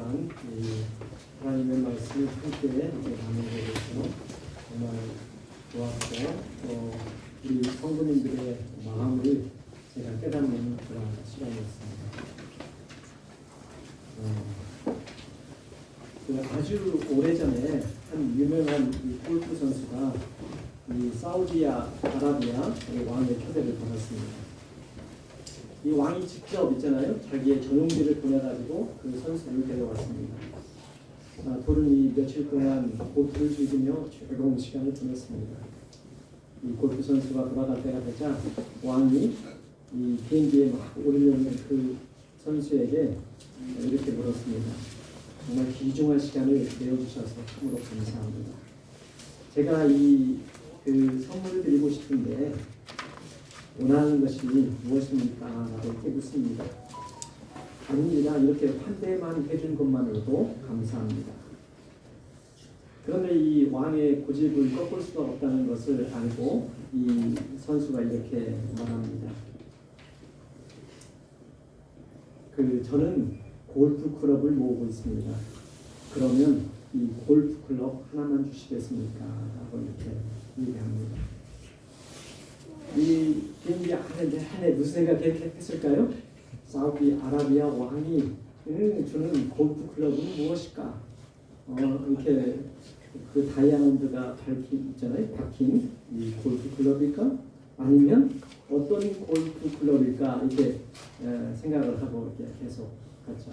동안 하나님의 말씀을 함께 나누게 돼서 정말 좋았고, 또 우리 성도님들의 마음을 제가 깨닫는 그런 시간이었습니다. 아주 오래전에 한 유명한 골프 선수가 이 사우디아라비아 왕의 초대를 받았습니다. 이 왕이 직접 있잖아요. 자기의 전용기를 보내가지고 그 선수를 데려왔습니다. 둘은 며칠 동안 골프를 즐기며 즐거운 시간을 보냈습니다. 이 골프 선수가 돌아갈 때가 되자 왕이 이 비행기에 막 오르려는 그 선수에게 이렇게 물었습니다. 정말 귀중한 시간을 내어주셔서 참으로 감사합니다. 제가 그 선물을 드리고 싶은데 원하는 것이 무엇입니까? 라고 이렇게 묻습니다. 아닙니다. 이렇게 환대만 해준 것만으로도 감사합니다. 그런데 이 왕의 고집을 꺾을 수가 없다는 것을 알고 이 선수가 이렇게 말합니다. 저는 골프 클럽을 모으고 있습니다. 그러면 이 골프 클럽 하나만 주시겠습니까? 라고 이렇게 얘기합니다. 이 비행기 안에 무슨 생각했을까요? 사우디아라비아 왕이 주는 골프 클럽은 무엇일까? 이렇게 그 다이아몬드가 박힌 이 골프 클럽일까? 아니면 어떤 골프 클럽일까? 이렇게 생각을 하고 이렇게 계속 갔죠.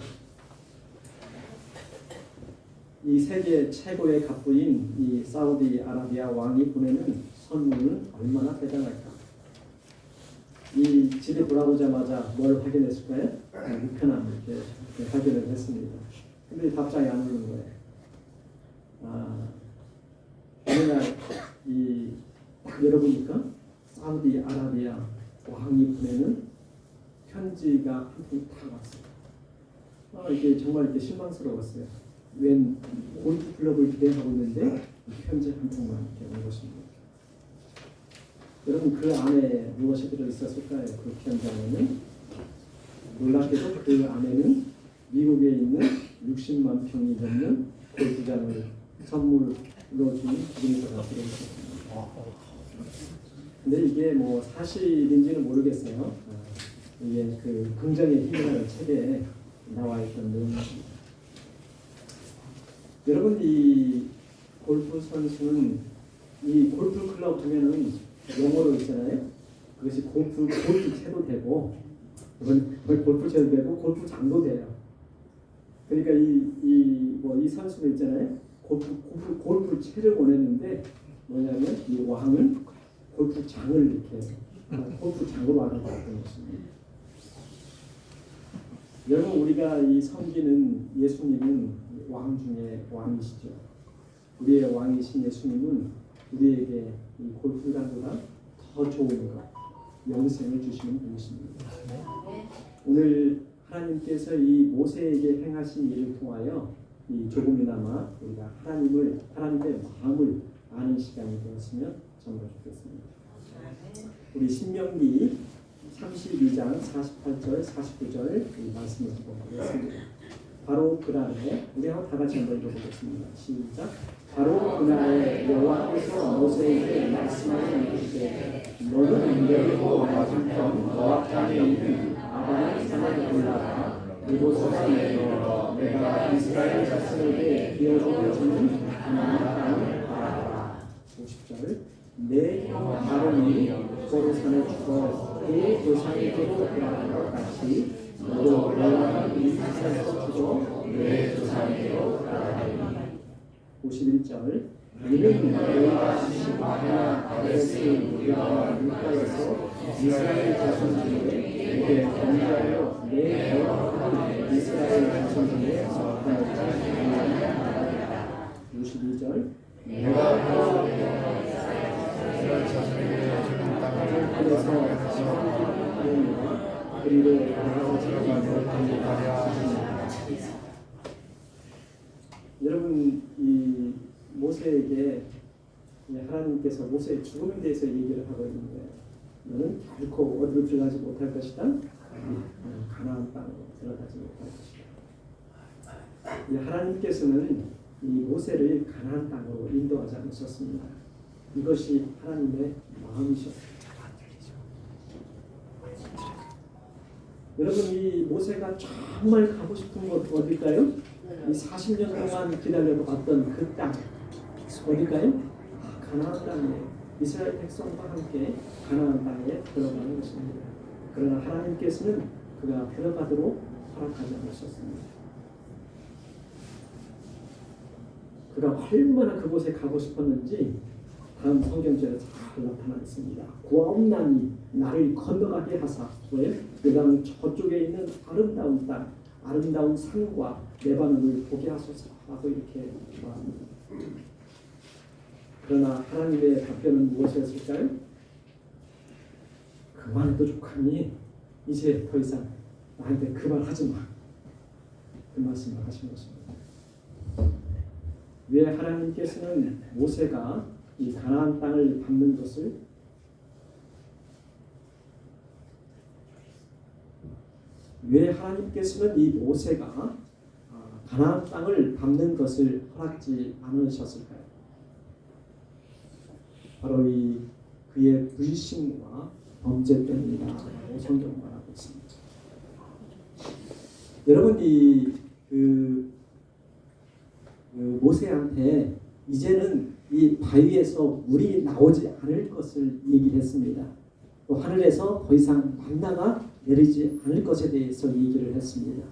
이 세계 최고의 갑부인 이 사우디아라비아 왕이 보내는 선물은 얼마나 대단할까? 이 집에 돌아오자마자 뭘 확인했을까요? 우편함 이렇게 확인을 했습니다. 근데 답장이 안 오는 거예요. 어느 날 딱 열어보니까 사우디아라비아 왕이 보내는 편지가 한 통 딱 왔어요. 이게 정말 이렇게 실망스러웠어요. 웬 골프 클럽을 기대하고 있는데 편지 한 통만 이렇게 온 것입니다. 여러분 그 안에 무엇이 들어있었을까요? 그 편지 안에는 놀랍게도 그 안에는 미국에 있는 60만 평이 넘는 골프장을 선물로 주는 기증서가 들어있었습니다. 근데 이게 뭐 사실인지는 모르겠어요. 이게 그 긍정의 힘이라는 책에 나와 있던 내용입니다. 여러분 이 골프 선수는 이 골프 클럽 하면은 영어로 있잖아요. 그것이 골프채도 되고, 골프채도 되고, 골프장도 돼요. 그러니까 이 선수도 있잖아요. 골프채를 보냈는데, 뭐냐면, 이 왕은 골프장을 이렇게, 골프장으로 알아봤던 것입니다. 여러분, 우리가 섬기는 예수님은 왕 중에 왕이시죠. 우리의 왕이신 예수님은 우리에게 이 골프장보다 더 좋은 것, 영생을 주시는 분이십니다. 오늘 하나님께서 이 모세에게 행하신 일을 통하여 조금이나마 우리가 하나님의 마음을 아는 시간이 되었으면 정말 좋겠습니다. 우리 신명기 32장 48절, 49절 이 말씀을 보겠습니다. 바로 그날에 우리 다 같이 한번 읽어보겠습니다. 시작. 바로 그날에 여호와께서 모세에게 말씀하신 이르시되 너는 내리고 맞은편 모압 땅에 있는 아바람 산에 올라가 이곳에서 내려 내가 이스라엘 자손에게 기업을 주는 가나안 땅을 알아라. 50절. 내 형 아론이 고르산에 죽어 그의 조상에게로 돌아간 것 같이 너도 너는 이 산에서 죽어 내 조상에게로 돌아가리니. 51절. 이는 너희가 시바나 아레스 우리와 루카에서 이스라엘 자손 중에 내게 범죄하여 내 거룩한 이스라엘 자손 중에 하였다. 52절. 내가 이스라엘 자손에게 주는 땅을 그래서 그리로 여러분 이 모세에게 하나님께서 모세의 죽음에 대해서 얘기를 하고 있는 거예요. 너는 결코 어디로 들어가지 못할 것이다. 가나안 땅으로 들어가지 못할 것이다. 이 하나님께서는 이 모세를 가나안 땅으로 인도하지 않으셨습니다. 이것이 하나님의 마음이셨습니다. 여러분, 이 모세가 정말 가고 싶은 곳 어딜까요? 이 40년 동안 기다려도 봤던 그 땅 어딜까요? 가나안 땅이에요. 이스라엘 백성과 함께 가나안 땅에 들어가는 것입니다. 그러나 하나님께서는 그가 들어가도록 허락하지 않으셨습니다. 그가 얼마나 그곳에 가고 싶었는지 다음 성경절에 잘 나타나 있습니다. 고아옵나니 나를 건너가게 하사. 왜? 그다음 저쪽에 있는 아름다운 땅, 아름다운 산과 레바논을 보게 하소서라고 이렇게 말합니다. 그러나 하나님의 답변은 무엇이었을까요? 그만해도 좋하니 이제 더 이상 나한테 그만하지 마. 그 말씀을 하신 것입니다. 왜 하나님께서는 모세가 이 가나안 땅을 밟는 것을 왜 하나님께서는 이 모세가 가나안 땅을 밟는 것을 허락지 않으셨을까요? 바로 이 그의 불신과 범죄 때문이라고 성경은 말하고 있습니다. 여러분 모세한테 이제는 이 바위에서 물이 나오지 않을 것을 얘기했습니다. 또 하늘에서 더 이상 만나가 내리지 않을 것에 대해서 얘기를 했습니다.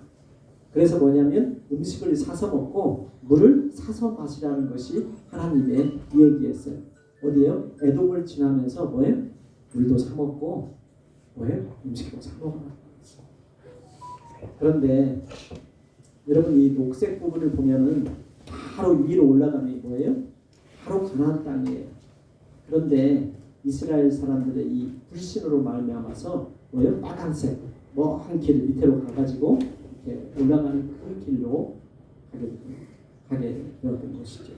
그래서 뭐냐면 음식을 사서 먹고 물을 사서 마시라는 것이 하나님의 얘기였어요. 어디에요? 에돔을 지나면서 뭐예요? 물도 사 먹고 뭐예요? 음식도 사 먹어라. 그런데 여러분 이 녹색 부분을 보면은 바로 위로 올라가면 뭐예요? 바로 가나안 땅이에요. 그런데 이스라엘 사람들의 이 불신으로 말미암아서 뭐예요? 빨간색 먼 길 밑으로 가가지고 이렇게 올라가는 그 길로 가게 되었던 것이죠.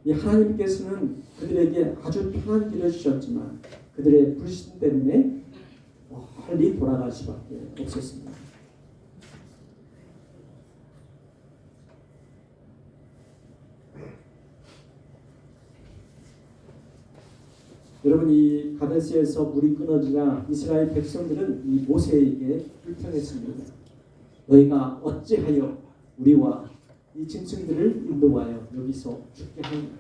이 하나님께서는 그들에게 아주 편한 길을 주셨지만 그들의 불신 때문에 멀리 돌아갈 수밖에 없었습니다. 여러분 이 가데스에서 물이 끊어지자 이스라엘 백성들은 이 모세에게 불평했습니다. 너희가 어찌하여 우리와 이 짐승들을 인도하여 여기서 죽게 하느냐.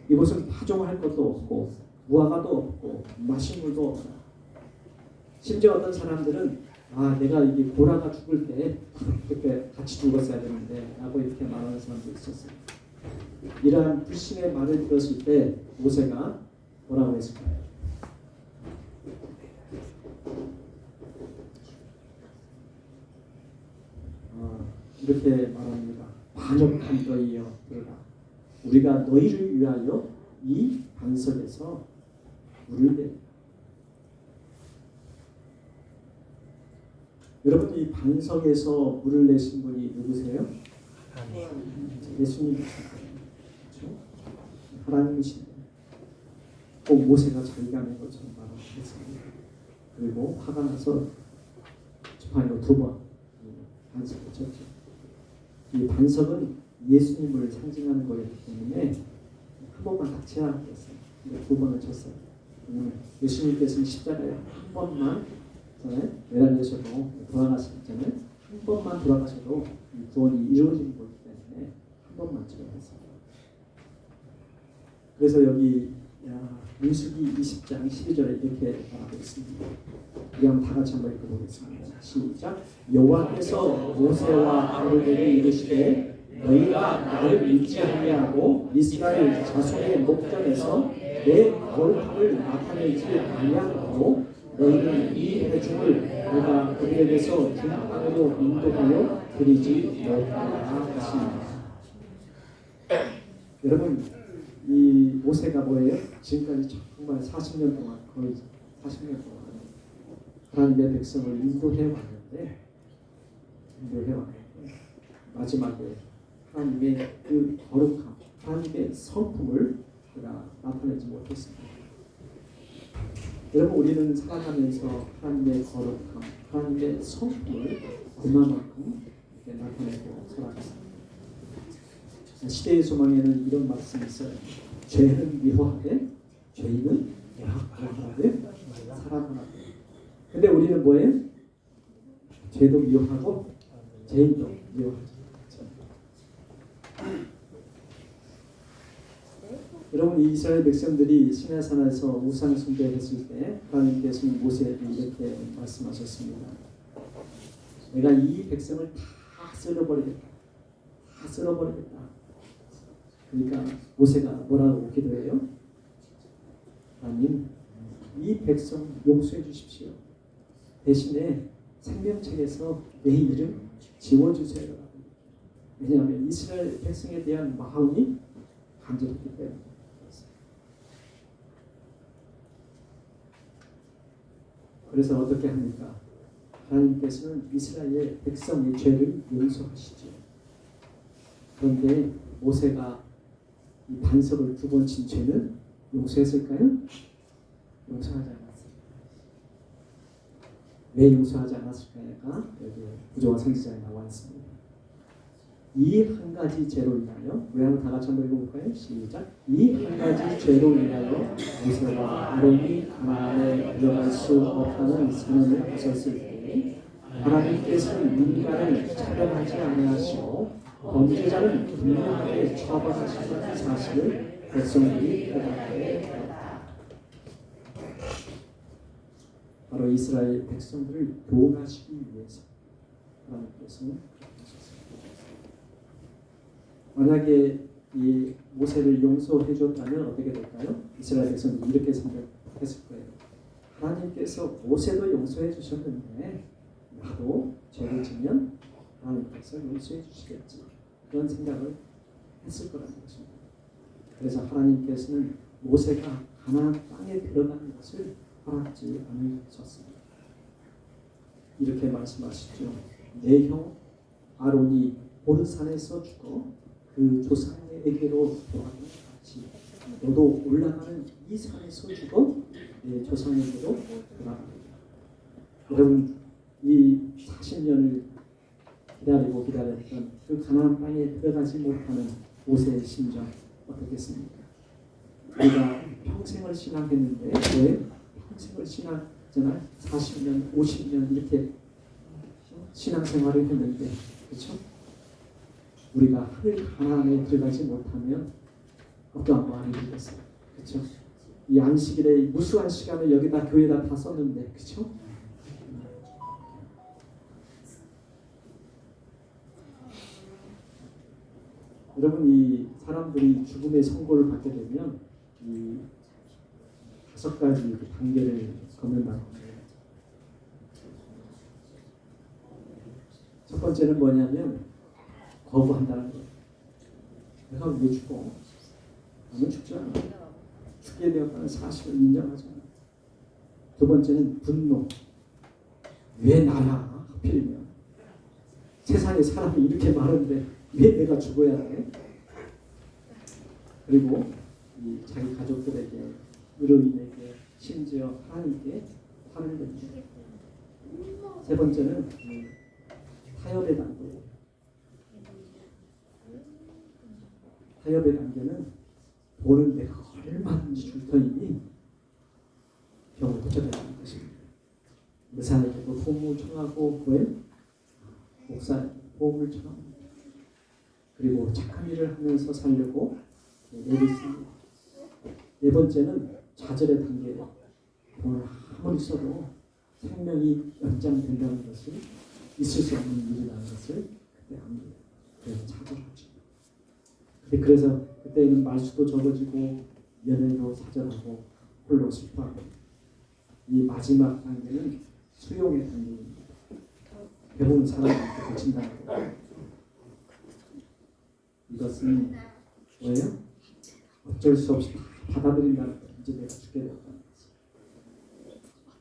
이곳은 파종할 것도 없고 무화과도 없고 마실 물도 없다. 심지어 어떤 사람들은 내가 이게 고라가 죽을 때 그때 같이 죽었어야 되는데 라고 이렇게 말하는 사람도 있었어요. 이러한 불신의 말을 들었을 때 모세가 뭐라고 했을까요? 이렇게 말합니다. 반역한 너희여 들으라. 우리가 너희를 위하여 이 반석에서 물을 내. 여러분 이 반석에서 물을 내신 분이 누구세요? 예수님이십니다. 그렇죠? 하나님이십니다. 꼭 모세가 자기가 낸 것처럼 말하겠습니다. 그리고 화가 나서 지팡이로 2번 반석을 쳤죠. 이 반석은 예수님을 상징하는 거기 때문에 한 번만 딱 제압했어요. 근데 2번을 쳤어요. 예수님께서는 십자가에 한 번만 내달리셔도 돌아가셨잖아요. 한 번만 돌아가셔도 구원이 이루어지는 거기 때문에 한 번만 치료했어요. 그래서 여기 민수기 20장 12절에 이렇게 말하고 있습니다. 우리 한번 다 같이 한번 읽어보겠습니다. 시작. 여호와께서 모세와 아론에게 이르시되 너희가 나를 믿지 아니하고 이스라엘 자손의 목전에서 내 거룩함을 나타내지 아니하고 너희는 이 회중을 내가 그들에게서 준 땅으로 인도하여 드리지 못하라 하십니다. 여러분 이 모세가 뭐예요? 지금까지 정말 40년 동안 거의 40년 동안 하나님의 백성을 인도해 왔는데 마지막에 하나님의 그 거룩함, 하나님의 성품을 그가 나타내지 못했습니다. 여러분 우리는 살아가면서 하나님의 거룩함, 하나님의 성품을 그만큼 이렇게 나타내고 살아갔습니다. 시대의 소망에는 이런 말씀이 있어요. 죄는 미워하되 죄인은 약하되 사랑하라. 근데 우리는 뭐예요? 죄도 미워하고 죄인도 미워하죠. 여러분, 이 이스라엘 백성들이 시내산에서 우상 숭배했을 때 하나님께서는 모세에게 이렇게 말씀하셨습니다. 내가 이 백성을 다 쓸어버리겠다. 다 쓸어버리겠다. 그러니까 모세가 뭐라고 기도해요? 하나님, 이 백성 용서해 주십시오. 대신에 생명책에서 내 이름 지워주세요. 왜냐하면 이스라엘 백성에 대한 마음이 간절했기 때문에. 그래서 어떻게 합니까? 하나님께서는 이스라엘 백성의 죄를 용서하시죠. 그런데 모세가 이 반석을 2번 친 죄는 용서했을까요? 용서하지 않았어요. 왜 용서하지 않았을까가 여기 구조와 선지자에 나와 있습니다. 이 한 가지 죄로 인하여, 우리 한번 다 같이 한번 읽어볼까요? 시작. 이 한 가지 죄로 인하여 모세와 아론이 가나안에 들어갈 수 없다는 선언을 하셨을 때 하나님께서는 인간을 차별하지 아니하시고 범죄자는 분명하게 처벌하시는 사실을 백성들이 깨닫게 되었다. 바로 이스라엘 백성들을 교훈하시기 위해서 하나님께서는 만약에 이 모세를 용서해 줬다면 어떻게 될까요? 이스라엘 백성들이 이렇게 생각했을 거예요. 하나님께서 모세도 용서해 주셨는데 나도 죄를 지면 하나님께서 용서해 주시겠지. 그런 생각을 했을 거라는 것입니다. 그래서 하나님께서는 모세가 가나안 땅에 들어가는 것을 허락지 않으셨습니다. 이렇게 말씀하시죠. 내 형 아론이 호르산에서 죽어 그 조상에게로 돌아가는 같이 너도 올라가는 이 산에서 죽어 내 조상에게로 돌아갑니다. 여러분, 이 40년을 기다렸던 그 가나안 땅에 들어가지 못하는 모세의 심정 어떻겠습니까? 우리가 평생을 신앙했는데 왜 평생을 신앙잖아요. 40년, 50년 이렇게 신앙생활을 했는데, 그렇죠? 우리가 하늘 가나안에 들어가지 못하면 어떠한 마음이 들겠어요, 그렇죠? 이 안식일에 무수한 시간을 여기다 교회에다 다 썼는데, 그렇죠? 여러분, 이 사람들이 죽음의 선고를 받게 되면 이 5가지 단계를 걷는다고 해요. 첫 번째는 뭐냐면 거부한다는 거예요. 내가 왜 죽어? 나는 죽지 않아. 죽게 되었다는 사실을 인정하지 않아. 두 번째는 분노. 왜 나야? 하필이면. 세상에 사람이 이렇게 많은데 왜 내가 죽어야 해? 그리고 이 자기 가족들에게, 의료인에게, 심지어 하나님께 화를 냅니다. 세 번째는 타협의 단계예요. 타협의 단계는 돈은 내가 얼마든지 줄 터이니 병을 고쳐달라는 것입니다. 의사에게도 도움을 청하고 목사에게 도움을 청합니다. 그리고 착한 일을 하면서 살려고 애를 씁니다. 네 번째는 좌절의 단계예요. 돈을 아무리 써도 생명이 연장된다는 것을, 있을 수 없는 일이라는 것을 그때 압니다. 그래서 좌절하죠. 그래서 그때는 말수도 적어지고 연애도 사절하고 홀로 슬퍼하고, 이 마지막 단계는 수용의 단계입니다. 배운 사람한테 고친다는 거예요. 이것은 뭐예요? 어쩔 수 없이 받아들인다는 거예요. 이제 내가 죽게 되었다는 거죠.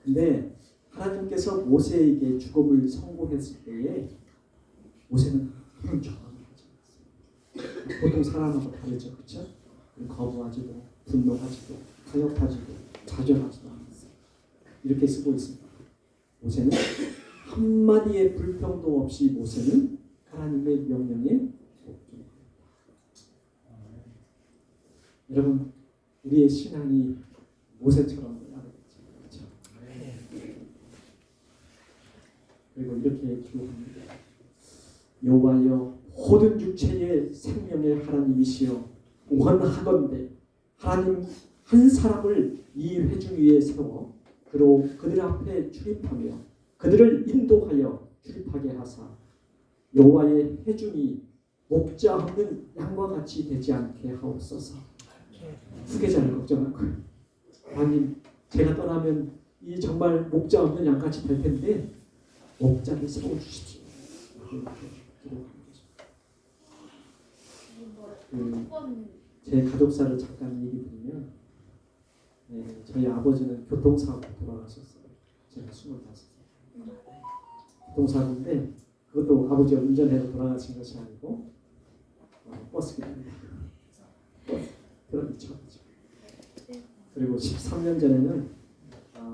근데 하나님께서 모세에게 죽음을 선고했을 때에 모세는 아무런 저항을 하지 않았어요. 보통 사람하고 다르죠, 그렇죠? 거부하지도, 분노하지도, 타협하지도, 좌절하지도 않았어요. 이렇게 쓰고 있습니다. 모세는 한마디의 불평도 없이 모세는 하나님의 명령에 복종합니다. 여러분, 우리의 신앙이 모세처럼 돼야 되겠죠. 그렇죠? 그리고 이렇게 기도합니다. 여호와여, 모든 육체의 생명의 하나님이시여, 원하건대 하나님 한 사람을 이 회중 위에 세워 그로 그들 앞에 출입하며 그들을 인도하여 출입하게 하사 여호와의 회중이 목자 없는 양과 같이 되지 않게 하옵소서. 후계자를 걱정한 거예요. 하나님, 제가 떠나면 이 정말 목자 없는 양같이 될 텐데 목자를 세워주십시오. 제 가족사를 잠깐 얘기 드리면, 저희 아버지는 교통사고로 돌아가셨어요. 제가 25살. 교통사고인데 그것도 아버지가 운전해서 돌아가신 것이 아니고 버스 기사입니다. 그런 미쳐가지고. 그리고 13년 전에는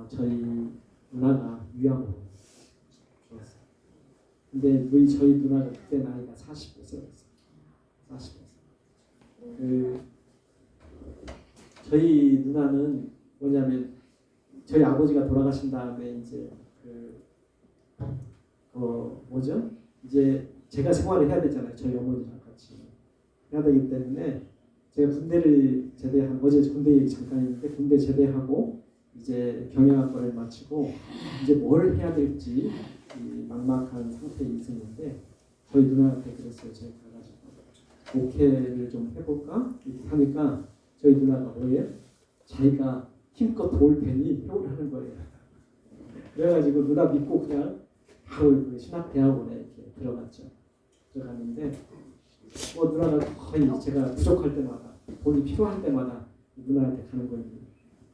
저희 누나가 위암으로 죽었어요. 근데 저희 누나가 그때 나이가 45세였어요. 45세. 저희 누나는 뭐냐면 저희 아버지가 돌아가신 다음에 이제 뭐죠? 이제 제가 생활을 해야 되잖아요. 저희 어머니랑 같이 해야 되기 때문에 제가 군대를 제대한, 어제 군대 얘기 잠깐 했는데 군대 제대하고 이제 경영학과를 마치고 이제 뭘 해야 될지 막막한 상태에 있었는데 저희 누나한테 그랬어요. 제가 가가지고 목회를 좀 해볼까? 이렇게 하니까 저희 누나가 뭐예요? 자기가 힘껏 도울 테니 해오라는 거예요. 그래가지고 누나 믿고 그냥 바로 그 신학대학원에 이렇게 들어갔죠. 들어갔는데 누나가 거의 제가 부족할 때마다 돈이 필요할 때마다 누나한테 가는 거예요.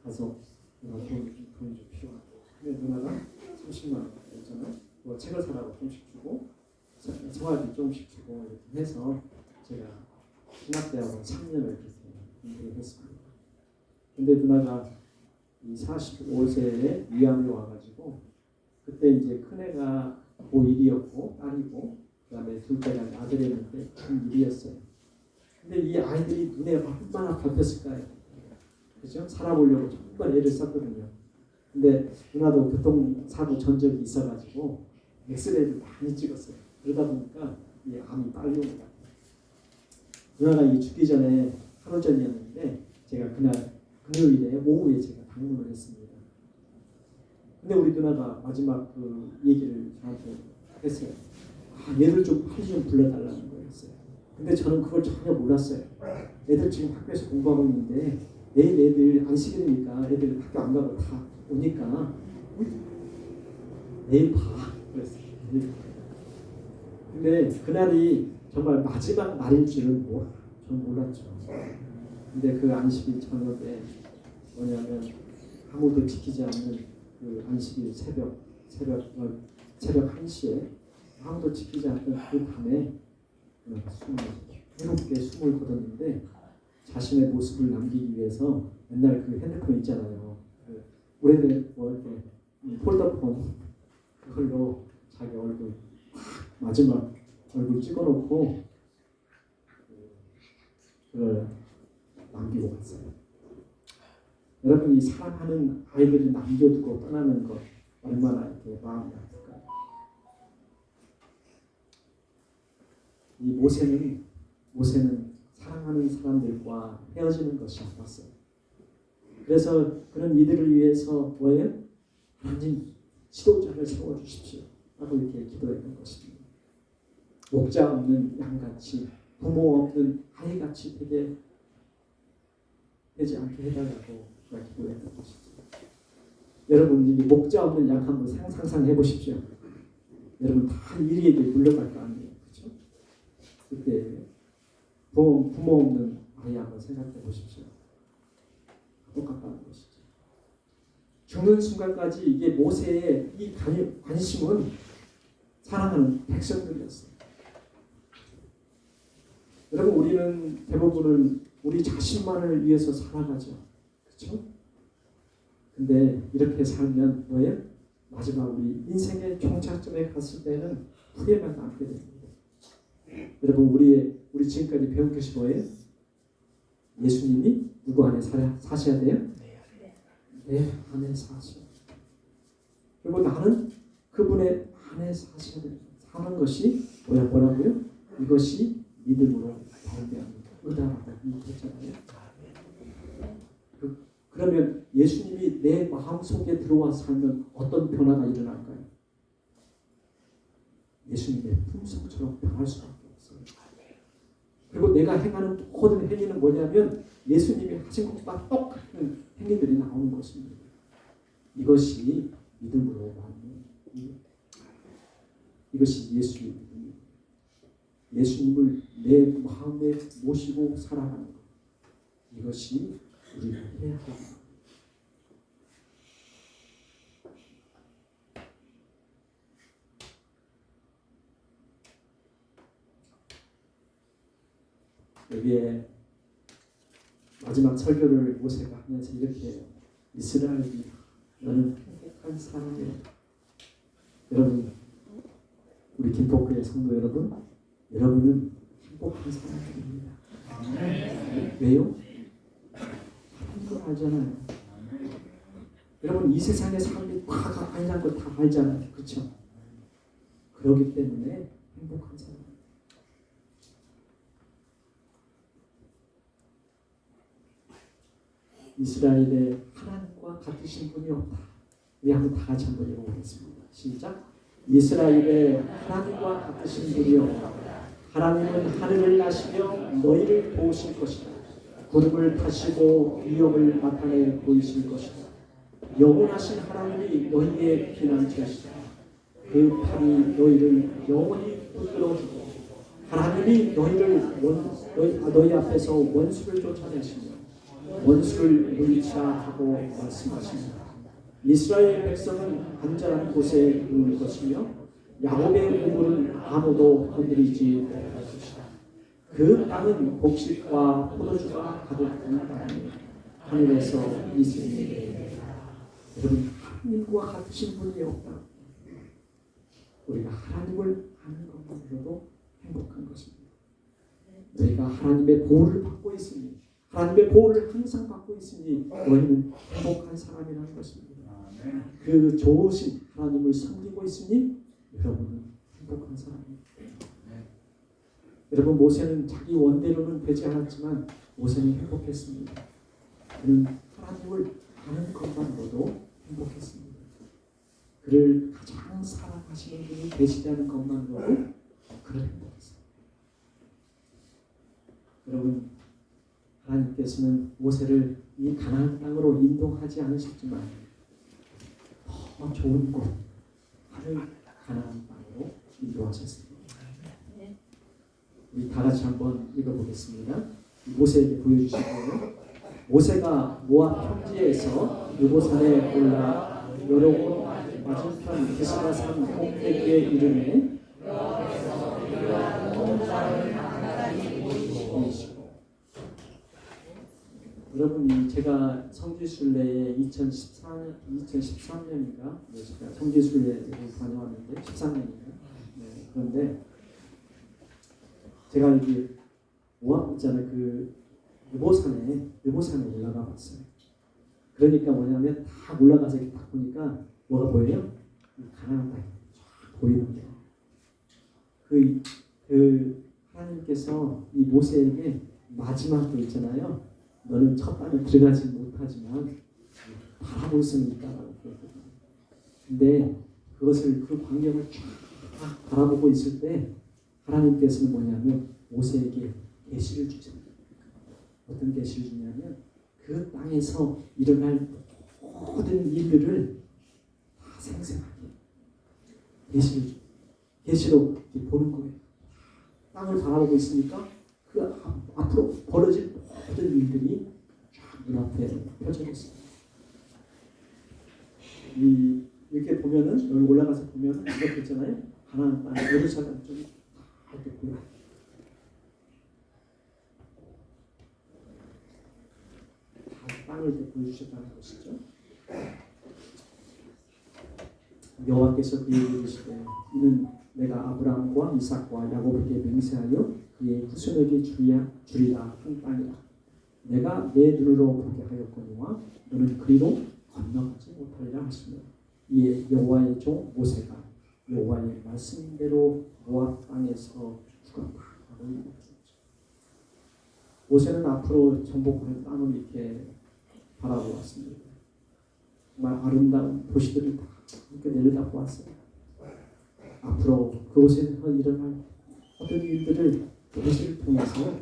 가서 누나 돈이 좀 필요하고. 근데 누나가 30만 원 줬잖아요. 뭐 책을 사라고 조금씩 주고 생활비 조금씩 주고 이렇게 해서 제가 신학대학원 3년을 공부했습니다. 근데 누나가 이 45세에 위암이 와가지고 그때 이제 큰애가 고1이었고 딸이고 그다음에 둘째가 아들이었는데 중1이었어요. 근데 이 아이들이 눈에 얼마나 밟혔을까요? 그죠? 살아보려고 정말 애를 썼거든요. 근데 누나도 교통사고 전적이 있어가지고 엑스레이를 많이 찍었어요. 그러다 보니까 이 암이 빨리 온 것 같아요. 누나가 이 죽기 전에 하루 전이었는데 제가 그날 금요일에 오후에 제가 방문을 했습니다. 근데 우리 누나가 마지막 그 얘기를 저한테 했어요. 얘들 좀 빨리 좀 불러달라는 거였어요. 근데 저는 그걸 전혀 몰랐어요. 애들 지금 학교에서 공부하고 있는데 내일 애들 안식일이니까 애들 학교 안 가고 다 오니까 내일 봐 그랬어요. 근데 그날이 정말 마지막 날일 줄은 전 몰랐죠. 근데 그 안식일 저녁에 뭐냐면 아무도 지키지 않는 그 안식일 새벽 1시에 아무도 지키지 않던 그 밤에 새롭게 숨을 거뒀는데 자신의 모습을 남기기 위해서 옛날 그 핸드폰 있잖아요. 그 오래된 폴더폰 그걸로 자기 얼굴 마지막 얼굴 찍어놓고 그걸 남기고 갔어요. 여러분, 이 사랑하는 아이들을 남겨두고 떠나는 것 얼마나 이렇게 마음이 아플까요? 이 모세는 사랑하는 사람들과 헤어지는 것이 아팠어요. 그래서 그런 이들을 위해서 뭐예요? 하나님 지도자를 세워주십시오 하고 이렇게 기도했던 것입니다. 목자 없는 양같이 부모 없는 아이같이 되지 않게 해달라고 그가 기도했던 것이죠. 여러분, 이 목자 없는 양 한번 상상해 보십시오. 여러분 다 이리에게 물려갈 거 아니에요, 그렇죠? 그때 부모 없는 아이 한번 생각해 보십시오. 똑같다는 것이죠. 죽는 순간까지 이게 모세의 이 관심은 사랑하는 백성들이었어요. 여러분, 우리는 대부분은 우리 자신만을 위해서 살아가죠. 그렇죠? 근데 이렇게 살면 뭐예요? 마지막 우리 인생의 종착점에 갔을 때는 후회만 남게 됩니다. 여러분 우리 지금까지 배운 것이 뭐예요? 예수님이 누구 안에 사셔야 돼요? 내 안에 사셔. 그리고 나는 그분의 안에 사셔야 됩니다. 사는 것이 뭐라고요? 이것이 믿음으로 발견합니다. 의다라고 했잖아요. 그러면 예수님이 내 마음속에 들어와 살면 어떤 변화가 일어날까요? 예수님의 품성처럼 변할 수밖에 없어요. 그리고 내가 행하는 모든 행위는 뭐냐면 예수님이 하신 것과 똑같은 행위들이 나오는 것입니다. 이것이 믿음으로 말하는 이것이 예수의 믿음입니다. 예수님을 내 마음에 모시고 살아가는 것. 이것이 우리가 해야 합니다. 여기에 마지막 설교를 모세가 하면서 이렇게 해요. 이스라엘이 너는 행복한 사람이야. 여러분, 우리 김포교회 성도 여러분, 여러분은 행복한 사람들입니다. 왜요? 하나님을 알잖아요. 여러분 이 세상의 삶이 다 아니란 걸 다 알잖아요. 그렇죠? 그렇기 때문에 행복한 사람. 이스라엘의 하나님과 같으신 분이 없다. 우리 한번 다 같이 한번 읽어보겠습니다. 시작. 이스라엘의 하나님과 같으신 분이 없다. 하나님은 하늘을 나시며 너희를 도우실 것이다. 구름을 타시고 위협을 나타내 보이실 것이다. 영원하신 하나님이 너희의 피난처시다. 그 팔이 너희를 영원히 붙들어주고 하나님이 너희 앞에서 원수를 쫓아내시며 원수를 물리치라하고 말씀하십니다. 이스라엘 백성은 안전한 곳에 누울 것이며 야곱의 우물은 아무도 건드리지 못할 것이다. 그 땅은 곡식과 포도주가 가득한 땅이며 하늘에서 이슬이 여러분 하나님과 같으신 분이 없다. 우리가 하나님을 아는 것만으로도 행복한 것입니다. 너희가 하나님의 보호를 받고 있으니 하나님의 보호를 항상 받고 있으니 너희는 행복한 사람이라는 것입니다. 그 좋으신 하나님을 섬기고 있으니 여러분은 행복한 사람입니다. 여러분 모세는 자기 원대로는 되지 않았지만 모세는 행복했습니다. 그는 하나님을 아는 것만으로도 행복했습니다. 그를 가장 사랑하시는 분이 계시다는 것만으로도 그를 행복했습니다. 여러분 하나님께서는 모세를 이 가나안 땅으로 인도하지 않으셨지만 더 좋은 곳 하늘 가나안 땅으로 인도하셨습니다. 우리 다 같이 한번 읽어보겠습니다. 모세에게 보여주신 거예요. 모세가 모압 평지에서 느보산에 올라 여로본 맞은편 드시바산 꼭대기에 이르매 여러분이 제가 성지순례에 2013년인가 제가 성지순례 다녀왔는데 13년인가 그런데 제가 여기 모압 있잖아요. 그 느보산에 올라가 봤어요. 그러니까 뭐냐면 다 올라가서 이렇게 딱 보니까 뭐가 보여요? 가나안 땅이 쫙 보이는 거예요. 그 하나님께서 이 모세에게 마지막도 있잖아요. 너는 첫 땅을 들어가지 못하지만 바라볼 수는 있다라고 그랬거든요. 근데 그것을 그 광경을 쫙 바라보고 있을 때 하나님께서는 뭐냐면 모세에게 계시를 주세요. 어떤 계시를 주냐면 그 땅에서 일어날 모든 일들을 다 생생하게 계시를 줘. 계시로 보는 거예요. 땅을 바라보고 있으니까 그 앞으로 벌어질 모든 일들이 쫙 눈앞에 펼쳐져 있습니다. 이렇게 보면은 여기 올라가서 보면은 이렇게 있잖아요. 가나안 땅 예루살렘 쪽이 다 이렇게 보여요. 땅을 보여주셨다는 것이죠. 여호와께서 그에게 이르시되 이는 내가 아브라함과 이삭과 야곱에게 맹세하여 그의 후손에게 주리라 한 땅이라. 내가 내 눈으로 보게 하였거니와 너는 그리로 건너가지 못하리라 하시며 이에 여호와의 종 모세가 여호와의 말씀대로 모압 땅에서 죽었다 하고 이르렀습니다. 모세는 앞으로 정복하는 땅을 이렇게 바라보았습니다. 정말 아름다운 도시들을 다 이렇게 내려다보았어요. 앞으로 그곳에서 일어날 어떤 일들을 그것을 통해서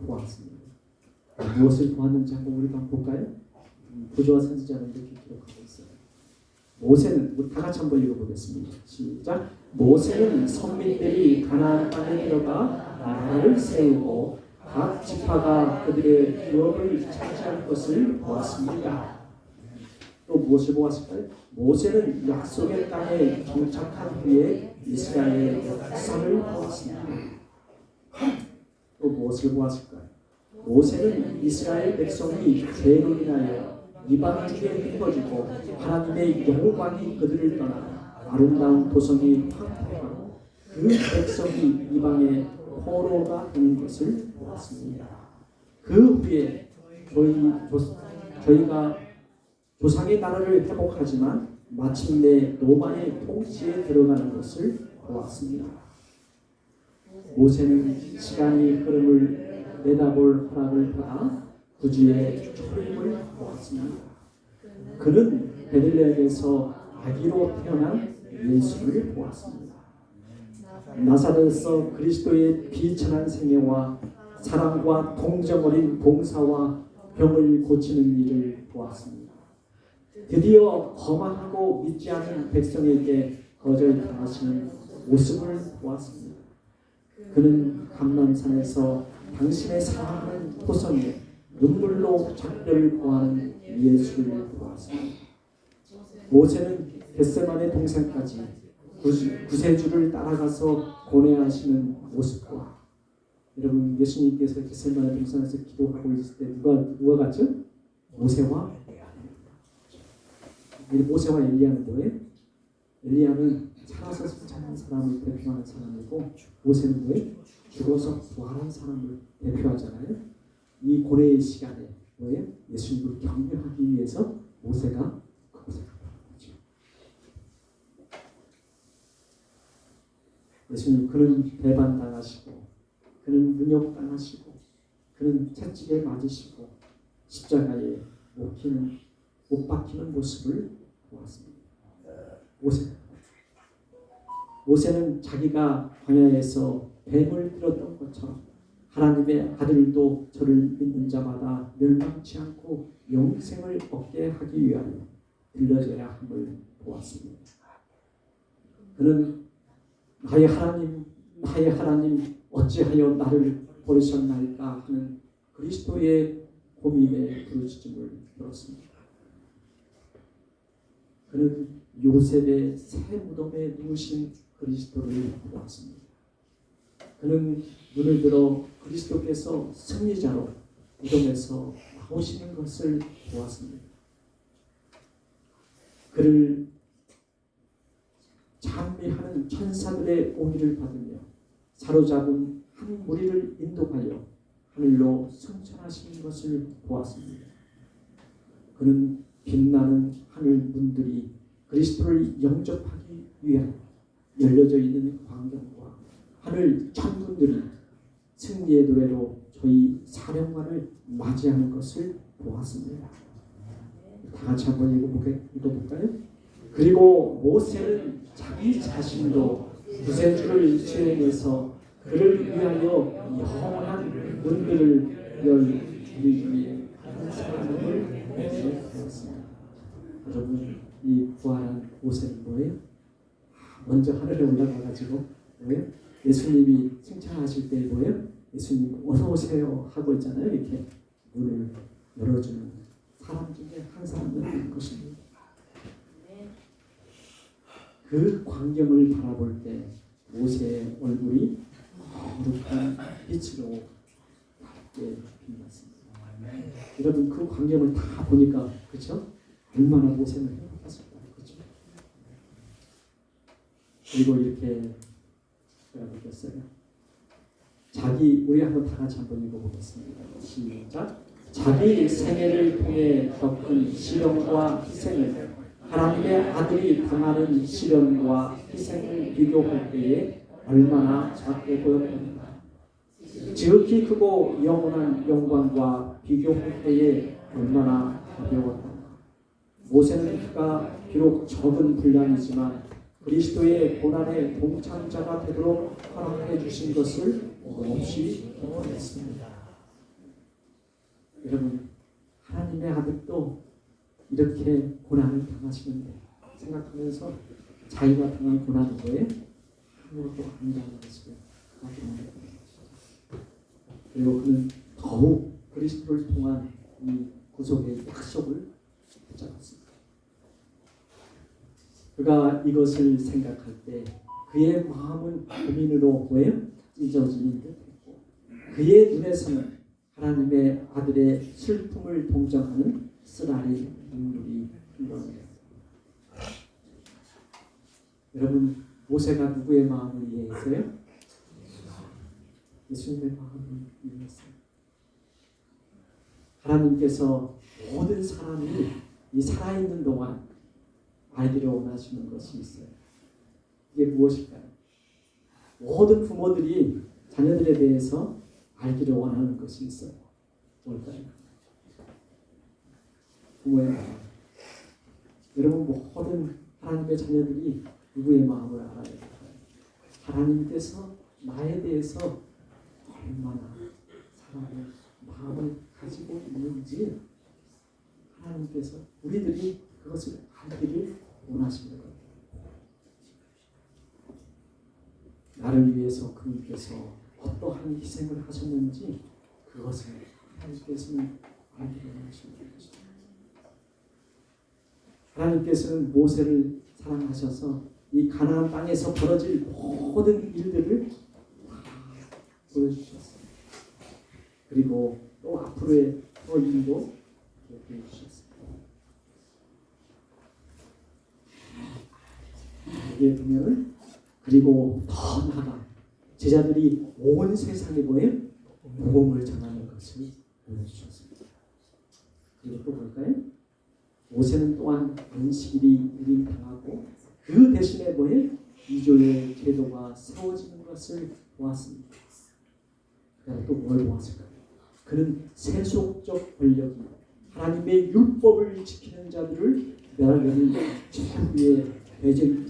보았습니다. 무엇을 보았는지 한번 우리가 볼까요? 부조와 선지자는 이렇게 기록하고 있어요. 모세는 우리 다 같이 한번 읽어보겠습니다. 시작. 모세는 선민들이 가나안 땅에 들어가 나라를 세우고 각 지파가 그들의 유업을 차지할 것을 보았습니다. 또 무엇을 보았을까요? 모세는 약속의 땅에 정착한 후에 이스라엘의 역사를 보았습니다. 또 무엇을 보았을까요? 모세는 이스라엘 백성이 죄로 인하여 이방 중에 흩어지고 하나님의 영광이 그들을 떠나 아름다운 도성이 황폐하고 그 백성이 이방의 포로가 되는 것을 보았습니다. 그 후에 저희가 조상의 나라를 회복하지만 마침내 로마의 통치에 들어가는 것을 보았습니다. 모세는 시간이 흐름을 내다볼 허락을 받아 구주의 초림을 보았습니다. 그는 베들레헴에서 아기로 태어난 예수를 보았습니다. 나사렛에서 그리스도의 비천한 생애와 사랑과 동정 어린 봉사와 병을 고치는 일을 보았습니다. 드디어 거만하고 믿지 않는 백성에게 거절당하시는 모습을 보았습니다. 그는 감람산에서 당신의 사랑하는 후손에 눈물로 작별을 구하는 예수를 보았습니다. 모세는 겟세마네 동산까지 구세주를 따라가서 고뇌하시는 모습과 여러분 예수님께서 겟세마네 동산에서 기도하고 있을 때 누가 갔죠? 모세와 엘리야는 뭐예요? 엘리야는 살아서 승천한 사람을 대표하는 사람이고 모세는 뭐예요? 죽어서 부활한 사람을 대표하잖아요. 이 고뇌의 시간에 뭐예요? 예수님을 격려하기 위해서 모세가 그곳에 갔다는 거죠. 예수님 그는 배반당하시고 그는 능욕당하시고 그는 채찍에 맞으시고 십자가에 못 박히는 모습을 보았습니다. 모세는 자기가 광야에서 뱀을 들었던 것처럼 하나님의 아들도 저를 믿는 자마다 멸망치 않고 영생을 얻게 하기 위하여 들려져야 함을 보았습니다. 그는 나의 하나님 어찌하여 나를 버리셨나이까 하는 그리스도의 고민의 부르짖음을 들었습니다. 그는 요셉의 새 무덤에 누우신 그리스도를 보았습니다. 그는 눈을 들어 그리스도께서 승리자로 무덤에서 나오시는 것을 보았습니다. 그를 찬미하는 천사들의 공의를 받으며 사로잡은 한 무리를 인도하여 하늘로 승천하시는 것을 보았습니다. 그는 빛나는 하늘 문들이 그리스도를 영접하기 위한 열려져 있는 광경과 하늘 천군들이 승리의 노래로 저희 사령관을 맞이하는 것을 보았습니다. 다 같이 한번 읽어볼까요? 그리고 모세는 자기 자신도 구세주를 수행해서 그를 위하여 영원한 문들을 열기 위해 한 사람을 보냈습니다. 여러분 이 부활한 모세는 뭐예요? 먼저 하늘에 올라가가지고 뭐예요? 예수님이 칭찬하실 때 뭐예요? 예수님 어서 오세요 하고 있잖아요. 이렇게 문을 열어주는 사람 중에 한 사람은 것입니다. 그 광경을 바라볼 때 모세의 얼굴이 거룩한 빛으로 밝게 빛났습니다. 여러분 그 광경을 다 보니까 그렇죠? 얼마나 모세는 행복했을까요? 그렇죠? 그리고 이렇게 배워보겠어요. 우리 한번 다 같이 한번 읽어보겠습니다. 시작. 자기 생애를 통해 겪은 시련과 희생을 하나님의 아들이 당하는 시련과 희생을 비교할 때에 얼마나 작게 보였던가. 지극히 크고 영원한 영광과 비교할 때에 얼마나 가벼웠던가. 모세는 그가 비록 적은 분량이지만 그리스도의 고난의 동참자가 되도록 허락해 주신 것을 없이 경험했습니다. 여러분, 하나님의 아들도 이렇게 고난을 당하시는데 생각하면서 자기가 당한 고난은 뭐예요? 아무것도 아니라는 것을 그리고 그는 더욱 그리스도를 통한 이 구속의 약속을 붙잡았습니다. 그가 이것을 생각할 때 그의 마음은 고민으로 뭐예요? 찢어지는 듯했고 그의 눈에서는 하나님의 아들의 슬픔을 동정하는 쓰라린 눈물이 흘러내렸습니다. 여러분, 모세가 누구의 마음을 이해했어요? 예수님의 마음을 이해했어요. 하나님께서 모든 사람이 이 살아있는 동안 알기를 원하시는 것이 있어요. 이게 무엇일까요? 모든 부모들이 자녀들에 대해서 알기를 원하는 것이 있어요. 뭘까요? 부모의 마음. 여러분, 모든 하나님의 자녀들이 누구의 마음을 알아야 될까요? 하나님께서 나에 대해서 얼마나 사랑의 마음을 가지고 있는지 하나님께서 우리들이 그것을 알기를 원하시는 거예요. 나를 위해서 그분께서 어떠한 희생을 하셨는지 그것을 하나님께서는 알기를 원하시는 것입니다. 하나님께서는 모세를 사랑하셔서 이 가나안 땅에서 벌어질 모든 일들을 다 보여주셨어요. 그리고 또 앞으로의 일도 보여주셨어요. 여기에 보면은 그리고 더 나아가 제자들이 온 세상에 뭐예요? 복음을 전하는 것을 보여주셨습니다. 그리고 또 볼까요? 모세는 또한 안식일이 당하고 그 대신에 뭐예요? 이조의 제도가 세워지는 것을 보았습니다. 그다음에 또 뭘 보았을까요? 그는 세속적 권력이 하나님의 율법을 지키는 자들을 멸하려는 최후의 배제를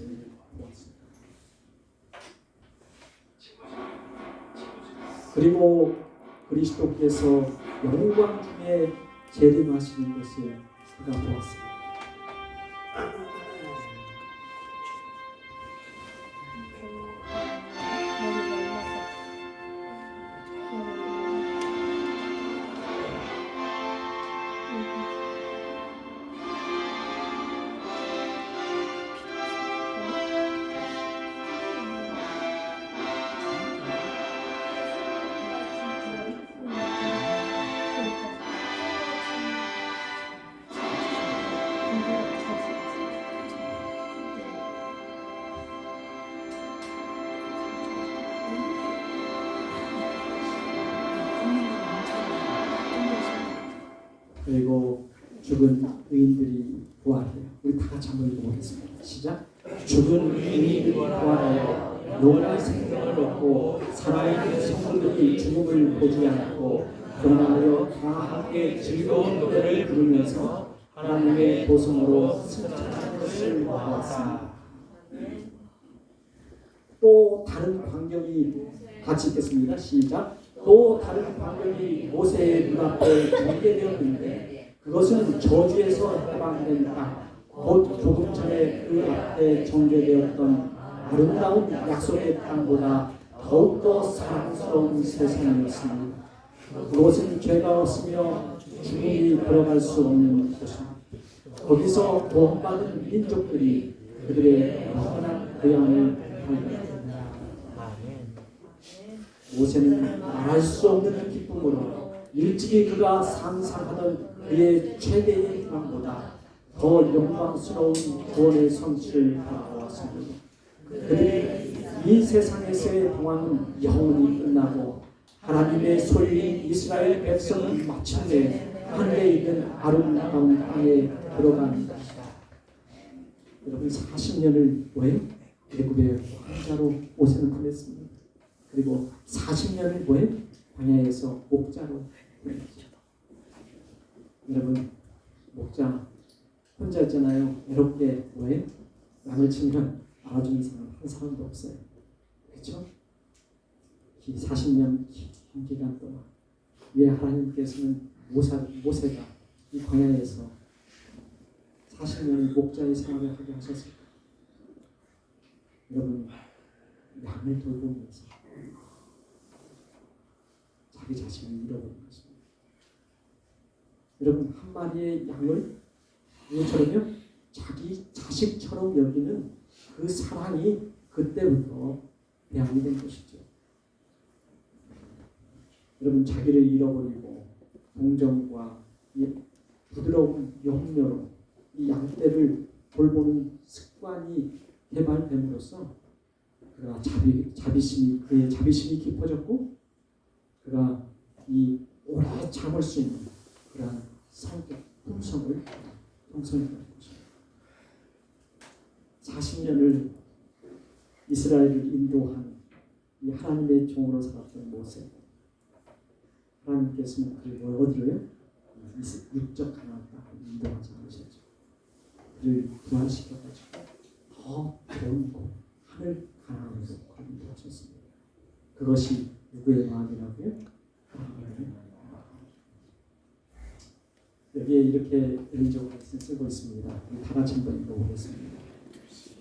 보았습니다. 그리고 그리스도께서 영광 중에 재림하시는 것을 그가 보았습니다. 그리고 죽은 의인들이 부활해요. 우리 다 같이 한번 읽어보겠습니다. 시작. 죽은 의인들이 부활하여 영원한 생명을 얻고 살아있는 성도들이 죽음을 보지 않고 변화하여 다 함께 즐거운 노래를 부르면서 하나님의 도성으로 승천하는 것을 보았습니다. 또 다른 광경이 같이 읽겠습니다. 시작. 또 다른 광경이 모세의 눈앞에 전개되었는데 그것은 저주에서 해방된 땅, 곧 조금 전에 그 앞에 전개되었던 아름다운 약속의 땅보다 더욱더 사랑스러운 세상이었습니다. 그것은 죄가 없으며 죽음이 들어갈 수 없는 곳입니다. 거기서 구원받은 민족들이 그들의 영원한 고향을 발견합니다. 모세는 말할 수 없는 기쁨으로 일찍이 그가 상상하던 그의 최대의 희망보다 더 영광스러운 구원의 성취를 바라보았습니다. 그들이 이 세상에서의 동안은 영원히 끝나고 하나님의 소유인 이스라엘 백성은 마침내 하늘에 있는 아름다운 땅에 들어간 것이다. 여러분 40년을 왜? 애굽의 왕자로 모세는 보냈습니다. 그리고 40년을 왜? 광야에서 목자로 보냈죠. 여러분 목자 혼자 있잖아요. 외롭게 왜? 양을 치면 알아주는 사람 한 사람도 없어요. 그렇죠? 이 40년 긴 기간 동안 왜 하나님께서는 모세가 이 광야에서 40년의 목자의 생활을 하게 하셨을까? 여러분 양을 돌보면서 자기 자신을 잃어버린 것입니다. 여러분 한 마리의 양을 이처럼요 자기 자식처럼 여기는 그 사랑이 그때부터 배양이 된 것이죠. 여러분 자기를 잃어버리고 동정과 이 부드러운 염려로 이 양떼를 돌보는 습관이 개발됨으로써 그가 그의 자비심이 깊어졌고 그가 이 오래 참을 수 있는 그러한 성격, 품성을 형성해 갈 것입니다. 40년을 이스라엘을 인도한 이 하나님의 종으로 살았던 모세. 하나님께서는 그를 어디로요? 육적 가나안 땅으로 인도하지 않으셨죠. 그를 부활시켜가지고 더 좋은 곳, 하늘 가나안으로 인도하셨습니다. 그것이 누구의 마음이라고요? 하나님의 마음. 여기에 이렇게 개인적으로 쓰고 있습니다. 다 같이 한번 읽어보겠습니다.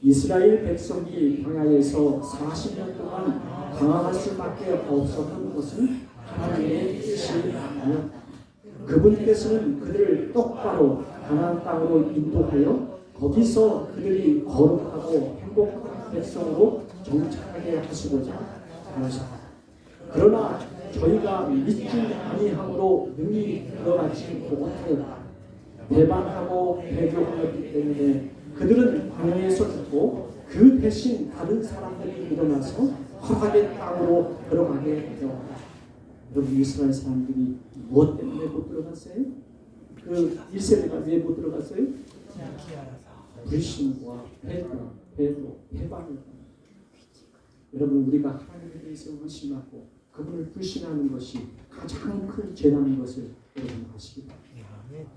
이스라엘 백성이 광야에서 40년 동안 방황할 수밖에 없었던 것은 하나님의 뜻이 아니었다. 그분께서는 그들을 똑바로 가나안 땅으로 인도하여 거기서 그들이 거룩하고 행복한 백성으로 정착하게 하시고자 하셨다. 그러나 저희가 믿지 아니함으로 능히 들어가지 못하였다. 배반하고 배교하였기 때문에 그들은 광야에서 죽고 그 대신 다른 사람들이 일어나서 허락의 땅으로 들어가게 되었다. 여러분 이스라엘 사람들이 무엇 때문에 못 들어갔어요? 그 1세대가 왜 못 들어갔어요? 불신과 배도, 해방을. 여러분 우리가 하나님에 대해서 의심하고 그분을 불신하는 것이 가장 큰 죄라는 것을 여러분 아시기 바랍니다.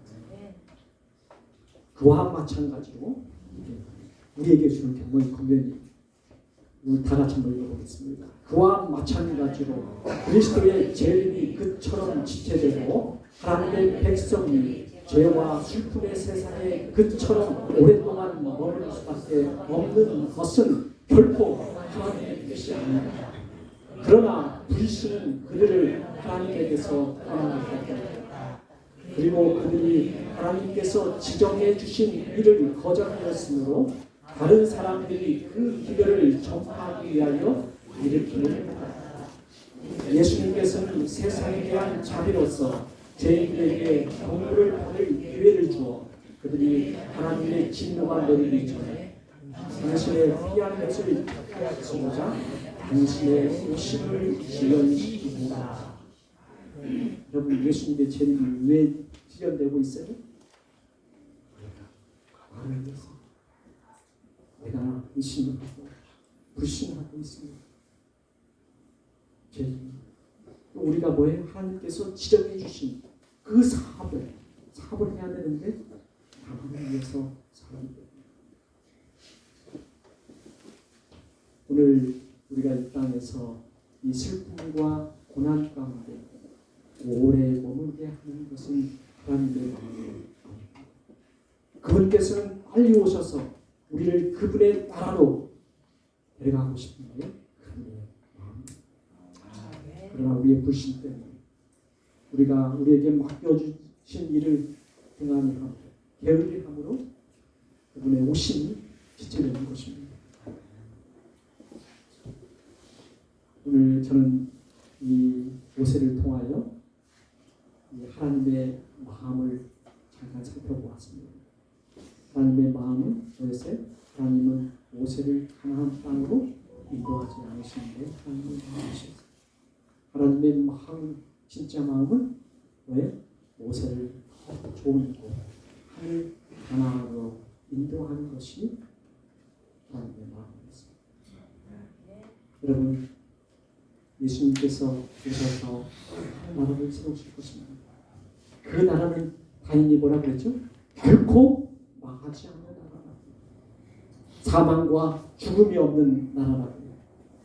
그와 마찬가지로 우리에게 주는 권면이 우리 다 같이 한번 읽어보겠습니다. 그와 마찬가지로 그리스도의 재림이 그처럼 지체되고 하나님의 백성이 죄와 슬픔의 세상에 그처럼 오랫동안 머물 수밖에 없는 것은 결코 하나님의 뜻이 아닙니다. 그러나 불신은 그들을 하나님에게서 떠나게 했다. 그리고 그들이 하나님께서 지정해 주신 일을 거절하였으므로 다른 사람들이 그 기별을 전파하기 위하여 일으키는 것이다. 예수님께서는 세상에 대한 자비로서 죄인들에게 경고를 받을 기회를 주어 그들이 하나님의 진노가 내리기 전에 당신의 피한 것을 피하시고자 당신의 오심을 지연시키고다. 여러분 예수님의 재림이 왜 지연되고 있어요? 내가 의심을 하고 불신하고 있습니다. 우리가 뭐예요? 하나님께서 지정해 주신 그 사업을 해야 되는데 나만을 위해서 살아야 됩니다. 오늘 우리가 이 땅에서 이 슬픔과 고난 가운데 오래 머물게 하는 것은 하나님의 마음이에요. 그분께서는 빨리 오셔서 우리를 그분의 나라로 데려가고 싶은데 그분의 마음입니다. 그러나 우리의 불신 때문에 우리에게 맡겨주신 일을 등한히 하고 게을리 함으로 그분의 오심이 지체되는 것입니다. 오늘 저는 이 모세를 통하여 이 하나님의 마음을 잠깐 살펴보았습니다. 하나님의 마음은 뭐였어요? 하나님은 모세를 가나안 땅으로 인도하지 않으시는데 하나님은 마음이셨어요. 하나님의 마음, 진짜 마음은 왜? 모세를 더 좋은 곳, 하늘 가나안으로 인도하는 것이 하나님의 마음이었습니다. 여러분, 예수님께서 오셔서 나라를 세우실 것입니다. 그 나라는 다행히 뭐라 그랬죠? 결코 망하지 않는 나라라. 사망과 죽음이 없는 나라라.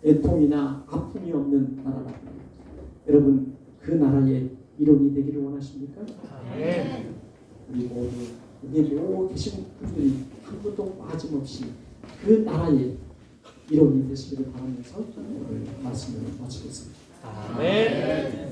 애통이나 아픔이 없는 나라라. 여러분, 그 나라의 일원이 되기를 원하십니까? 네. 우리 모두 여기 모두 계신 분들이 한 분도 빠짐없이 그 나라의 일원이 되시기를 바라면서 오늘 말씀을 마치겠습니다. 아멘.